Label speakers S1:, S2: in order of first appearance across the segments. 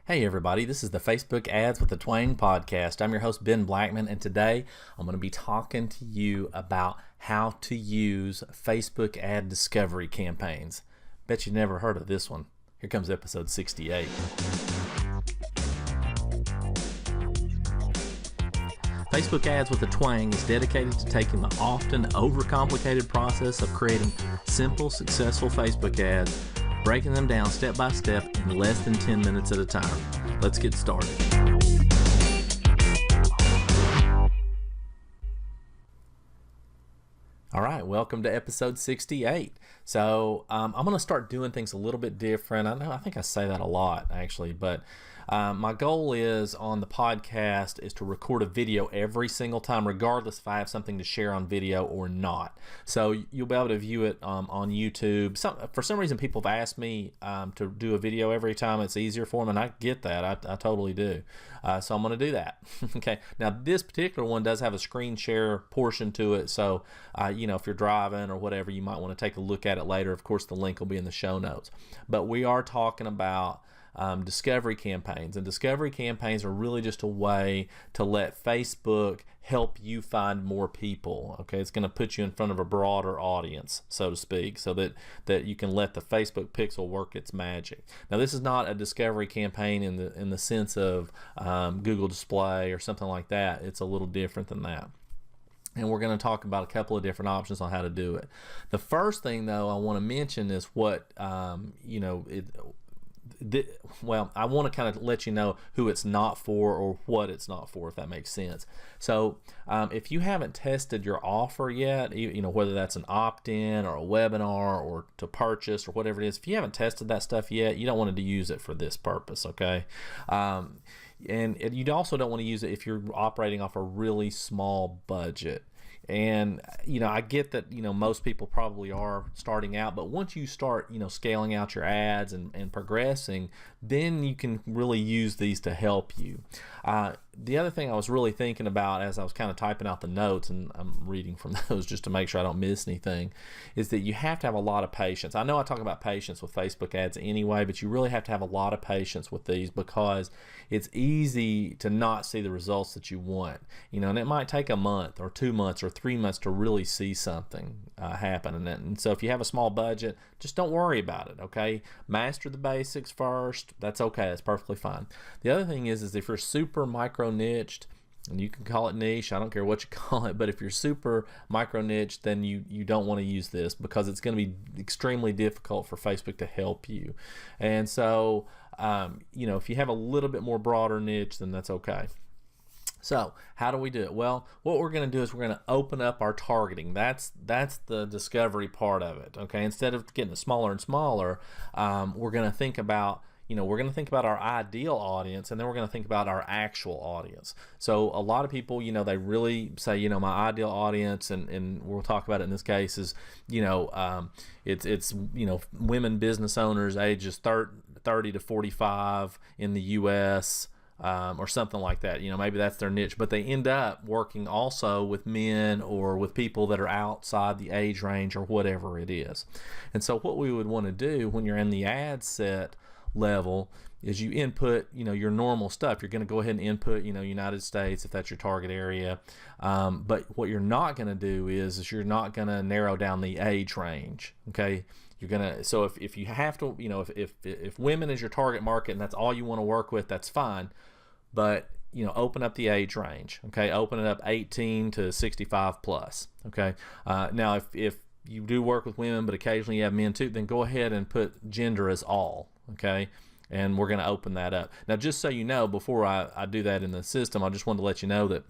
S1: Hey everybody, this is the Facebook Ads with the Twang podcast. I'm your host Ben Blackman, and today I'm going to be talking to you about how to use Facebook ad discovery campaigns. Bet you never heard of this one. Here comes episode 68. Facebook Ads with a Twang is dedicated to taking the often overcomplicated process of creating simple, successful Facebook ads, breaking them down step by step in less than 10 minutes at a time. Let's get started. All right, welcome to episode 68. So I'm going to start doing things a little bit different. I think I say that a lot actually, but my goal is on the podcast is to record a video every single time, regardless if I have something to share on video or not. So you'll be able to view it on YouTube. For some reason, people have asked me to do a video every time it's easier for them, and I get that. I totally do. So I'm going to do that. Okay. Now, this particular one does have a screen share portion to it. So, if you're driving or whatever, you might want to take a look at it later. Of course, the link will be in the show notes. But we are talking about discovery campaigns, and discovery campaigns are really just a way to let Facebook help you find more people. Okay, it's going to put you in front of a broader audience, so to speak, so that you can let the Facebook pixel work its magic. Now, this is not a discovery campaign in the sense of Google Display or something like that. It's a little different than that. And we're going to talk about a couple of different options on how to do it. The first thing, though, I want to mention is what I want to kind of let you know who it's not for or what it's not for, if that makes sense. So if you haven't tested your offer yet, whether that's an opt-in or a webinar or to purchase or whatever it is, if you haven't tested that stuff yet, you don't want to use it for this purpose, okay? And you also don't want to use it if you're operating off a really small budget. And I get that most people probably are starting out, but once you start scaling out your ads and progressing, then you can really use these to help you. The other thing I was really thinking about as I was kind of typing out the notes, and I'm reading from those just to make sure I don't miss anything, is that you have to have a lot of patience. I know I talk about patience with Facebook ads anyway, but you really have to have a lot of patience with these because it's easy to not see the results that you want. And it might take a month or 2 months or 3 months to really see something happen. And so if you have a small budget, just don't worry about it, okay? Master the basics first. That's okay. That's perfectly fine. The other thing is if you're super micro niched, and you can call it niche, I don't care what you call it, but if you're super micro niche, then you don't want to use this because it's going to be extremely difficult for Facebook to help you. And so if you have a little bit more broader niche, then that's okay. So how do we do it? Well, what we're going to do is we're going to open up our targeting. That's the discovery part of it. Okay, instead of getting it smaller and smaller, we're going to think about our ideal audience, and then we're going to think about our actual audience. So a lot of people, they really say, my ideal audience, and we'll talk about it in this case is, it's women business owners ages 30 to 45 in the U.S., or something like that. Maybe that's their niche, but they end up working also with men or with people that are outside the age range or whatever it is. And so what we would want to do when you're in the ad set level is you input your normal stuff. You're going to go ahead and input United States if that's your target area, but what you're not going to do is you're not going to narrow down the age range. Okay, so if you have to, if women is your target market and that's all you want to work with, that's fine, but open up the age range. Okay, open it up 18 to 65 plus. Okay, now if you do work with women but occasionally you have men too, then go ahead and put gender as all. Okay, and we're going to open that up. Now, just so you know, before I do that in the system, I just wanted to let you know that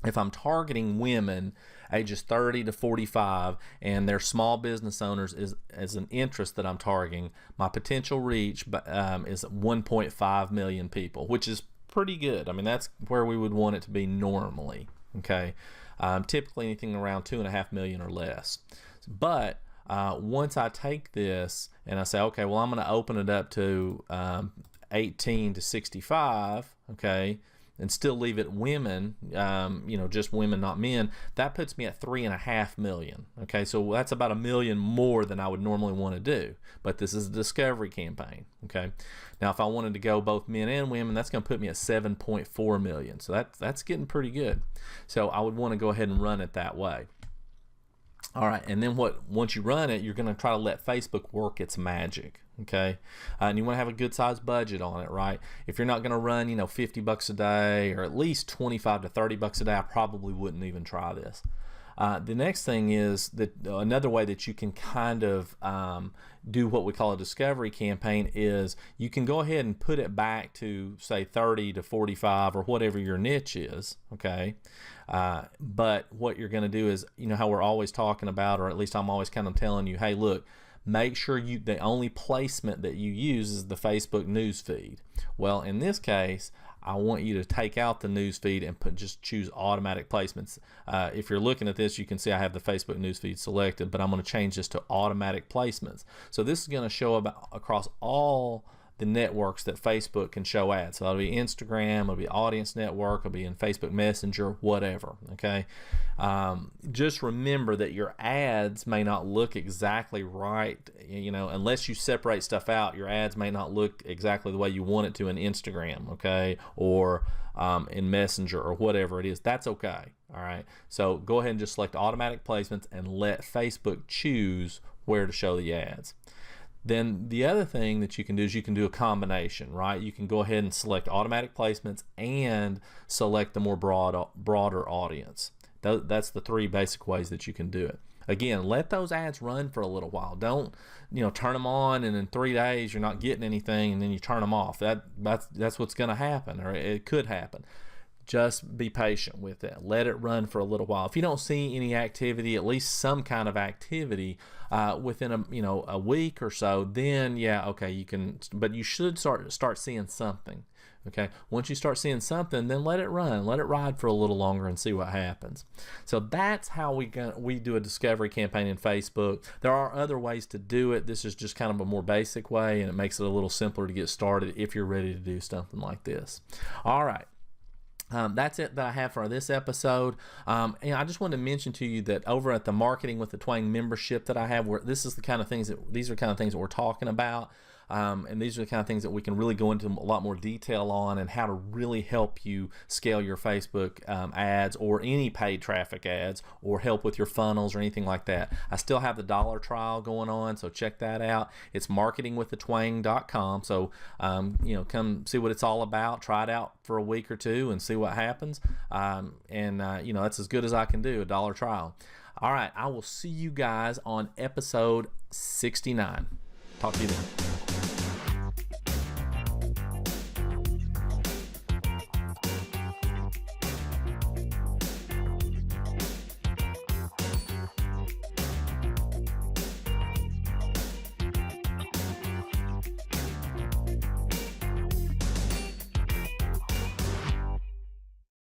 S1: if I'm targeting women ages 30 to 45 and they're small business owners as an interest that I'm targeting, my potential reach is 1.5 million people, which is pretty good. I mean, that's where we would want it to be normally. Okay, typically anything around 2.5 million or less. But once I take this and I say, okay, well, I'm going to open it up to 18 to 65, okay, and still leave it women, just women, not men, that puts me at 3.5 million. Okay, so that's about 1 million more than I would normally want to do. But this is a discovery campaign. Okay, now if I wanted to go both men and women, that's going to put me at 7.4 million. So that's getting pretty good. So I would want to go ahead and run it that way. All right, and then once you run it, you're going to try to let Facebook work its magic, okay? And you want to have a good sized budget on it, right? If you're not going to run, $50 a day or at least 25 to 30 bucks a day, I probably wouldn't even try this. The next thing is that another way that you can kind of do what we call a discovery campaign is you can go ahead and put it back to say 30 to 45 or whatever your niche is, okay? But what you're going to do is, how we're always talking about, or at least I'm always kind of telling you, hey, look, make sure the only placement that you use is the Facebook news feed. Well, in this case, I want you to take out the news feed and just choose automatic placements. If you're looking at this, you can see I have the Facebook news feed selected, but I'm going to change this to automatic placements. So this is going to show across all the networks that Facebook can show ads. So that'll be Instagram, it'll be Audience Network, it'll be in Facebook Messenger, whatever. Okay, just remember that your ads may not look exactly right. Unless you separate stuff out, your ads may not look exactly the way you want it to in Instagram, okay, or in Messenger or whatever it is. That's okay. All right. So go ahead and just select automatic placements and let Facebook choose where to show the ads. Then the other thing that you can do is you can do a combination, right? You can go ahead and select automatic placements and select the more broader audience. That's the 3 basic ways that you can do it. Again, let those ads run for a little while. Don't, turn them on and in 3 days you're not getting anything and then you turn them off. That's what's going to happen, or it could happen. Just be patient with it. Let it run for a little while. If you don't see any activity, at least some kind of activity within a week or so, then yeah, okay, you can. But you should start seeing something. Okay, once you start seeing something, then let it run, let it ride for a little longer and see what happens. So that's how we do a discovery campaign in Facebook. There are other ways to do it. This is just kind of a more basic way, and it makes it a little simpler to get started if you're ready to do something like this. All right. That's it that I have for this episode. And I just wanted to mention to you that over at the Marketing with the Twang membership that I have, these are the kind of things that we're talking about. And these are the kind of things that we can really go into a lot more detail on, and how to really help you scale your Facebook ads or any paid traffic ads, or help with your funnels or anything like that. I still have the $1 trial going on, so check that out. It's marketingwiththetwang.com. So come see what it's all about. Try it out for a week or two and see what happens. That's as good as I can do, a $1 trial. All right, I will see you guys on episode 69. Talk to you then.